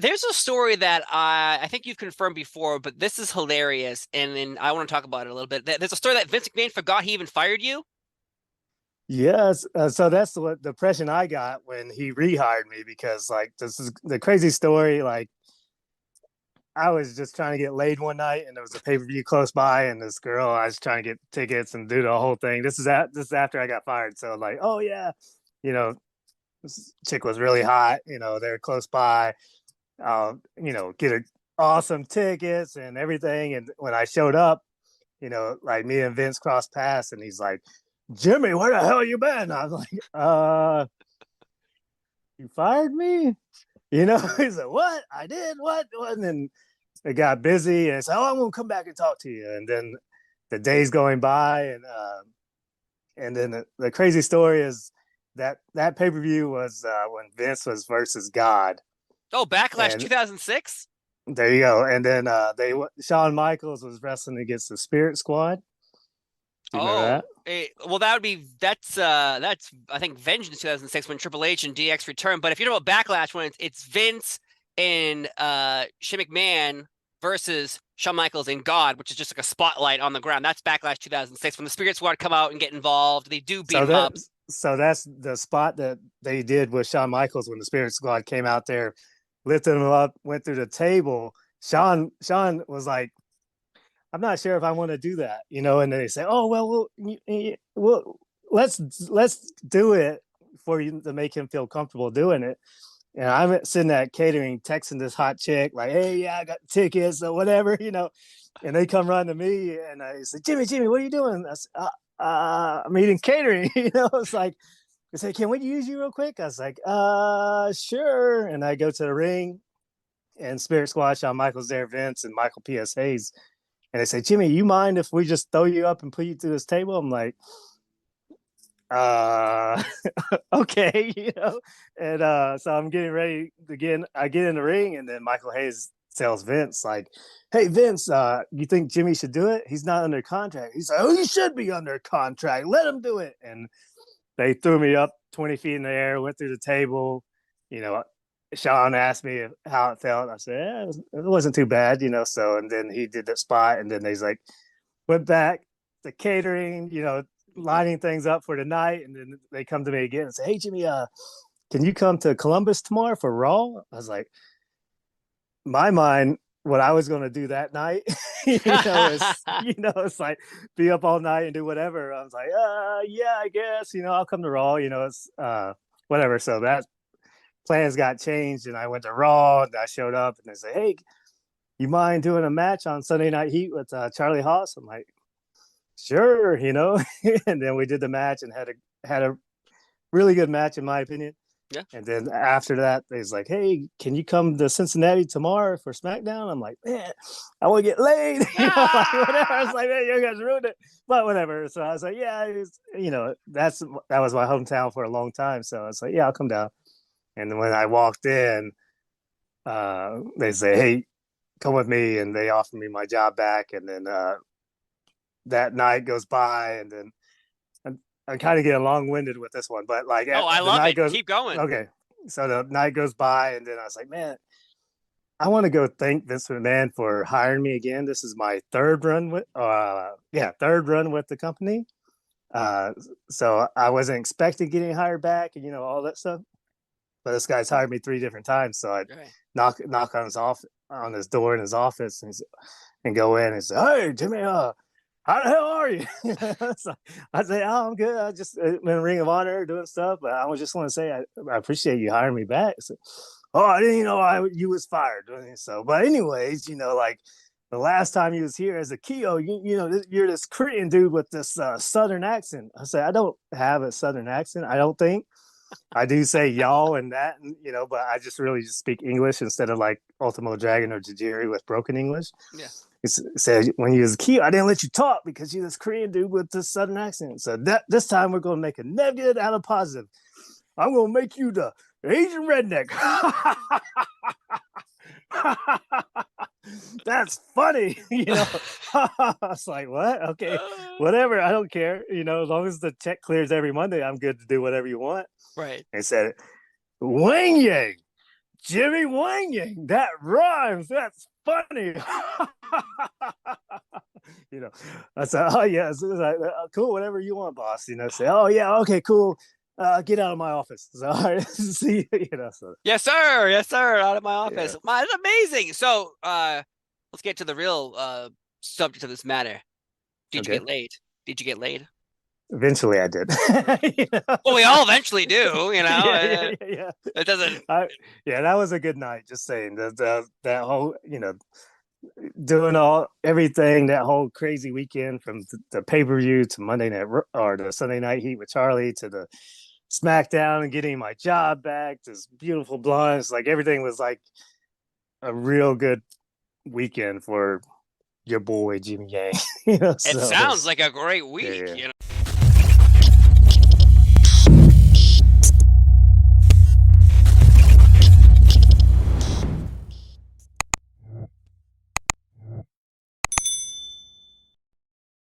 There's a story that I think you've confirmed before, but this is hilarious, and then I want to talk about it a little bit. There's a story that Vince McMahon forgot he even fired you. Yes, so that's what the impression I got when he rehired me because like this is the crazy story. Like I was just trying to get laid one night, and there was a pay per view close by, and this girl I was trying to get tickets and do the whole thing. This is after I got fired, so like, oh yeah, you know, this chick was really hot. They're close by. Get a awesome tickets and everything. And when I showed up, like me and Vince crossed paths, and he's like, Jimmy, where the hell you been? I was like, you fired me? He's like, what? I did what? And then it got busy, and it's like, oh, I'm gonna come back and talk to you. And then the days going by, and then the crazy story is that pay per view was when Vince was versus God, Oh, Backlash and 2006. there you go. And then Shawn Michaels was wrestling against the Spirit Squad. Do you remember Oh, that? well, that's I think Vengeance 2006 when Triple H and DX returned. But if you know about Backlash, when it's Vince and Shane McMahon versus Shawn Michaels and God, which is just like a spotlight on the ground. That's Backlash 2006 when the Spirit Squad come out and get involved. They do beat So them that up. so that's the spot that they did with Shawn Michaels when the Spirit Squad came out there, lifted him up, went through the table. Shawn was like, I'm not sure if I want to do that, And they say, oh well, let's do it for you to make him feel comfortable doing it. And I'm sitting at catering, texting this hot chick like, hey, yeah, I got tickets or whatever, And they come run to me, and I say, Jimmy, what are you doing? I said, I'm eating catering, It's like, I said, can we use you real quick? I was like, sure. And I go to the ring, and Spirit Squad, Shawn Michaels there, Vince, and Michael P.S. Hayes. And they say, Jimmy, you mind if we just throw you up and put you through this table? I'm like, uh okay, And so I'm getting ready again. I get in the ring, and then Michael Hayes tells Vince, like, hey Vince, you think Jimmy should do it? He's not under contract. He's like, oh, he should be under contract, let him do it. And they threw me up 20 feet in the air, went through the table. you know Sean asked me how it felt. I said, yeah, it wasn't too bad, so. And then he did that spot, and then he's like, went back to catering, lining things up for the night. And then they come to me again and say, hey Jimmy, can you come to Columbus tomorrow for Raw? I was like, my mind, what I was going to do that night, it's like be up all night and do whatever. I was like, yeah, I guess, I'll come to Raw, it's whatever. So that plans got changed, and I went to Raw, and I showed up, and they say, hey, you mind doing a match on Sunday Night Heat with Charlie Haas? I'm like, sure, And then we did the match and had a really good match in my opinion. Yeah. And then after that, he's like, hey, can you come to Cincinnati tomorrow for SmackDown? I'm like, man, I want to get laid. Like whatever. I was like, man, you guys ruined it. But whatever. So I was like, yeah, that was my hometown for a long time. So I was like, yeah, I'll come down. And when I walked in, they say, hey, come with me. And they offer me my job back. And then that night goes by, and then I'm kind of getting long winded with this one, but like Oh, I the love night it. goes, Keep going. okay. So the night goes by, and then I was like, man, I want to go thank Vince McMahon for hiring me again. This is my third run with the company. Uh, so I wasn't expecting getting hired back, and all that stuff. But this guy's hired me 3 different times, so I Okay. knock on his door in his office, and go in and say, hey Jimmy, how the hell are you? So I say, oh, I'm good. I just been in Ring of Honor doing stuff, but I was just want to say I appreciate you hiring me back. So, oh, I didn't know you was fired. So, but anyways, like the last time you was here as a Keo, you're this Korean dude with this Southern accent. I say, I don't have a Southern accent. I don't think. I do say y'all and that, but I just really just speak English instead of like Ultimo Dragon or Tajiri with broken English. Yeah. It said when you was a kid, I didn't let you talk because you're this Korean dude with this Southern accent. So this time we're going to make a negative out of positive. I'm going to make you the Asian redneck. That's funny. I was like, what? Okay, whatever. I don't care. As long as the check clears every Monday, I'm good to do whatever you want. Right. They said, Wang Yang, Jimmy Wang, that rhymes. That's funny. I said, oh yeah, so like, cool, whatever you want, boss. Say, oh yeah, okay, cool. Get out of my office. So, all right, see So Yes, sir. Yes, sir. Out of my yeah, office. That's amazing. So, let's get to the real subject of this matter. Did you okay. get laid? Did you get laid? Eventually, I did. Well, we all eventually do, Yeah. It doesn't. Yeah, that was a good night. Just saying that whole, doing all everything that whole crazy weekend from the pay per view to Monday night or the Sunday night heat with Charlie to the SmackDown and getting my job back. This beautiful blondes, like everything was like a real good weekend for your boy Jimmy Yang. It So it sounds was, like a great yeah, week, yeah.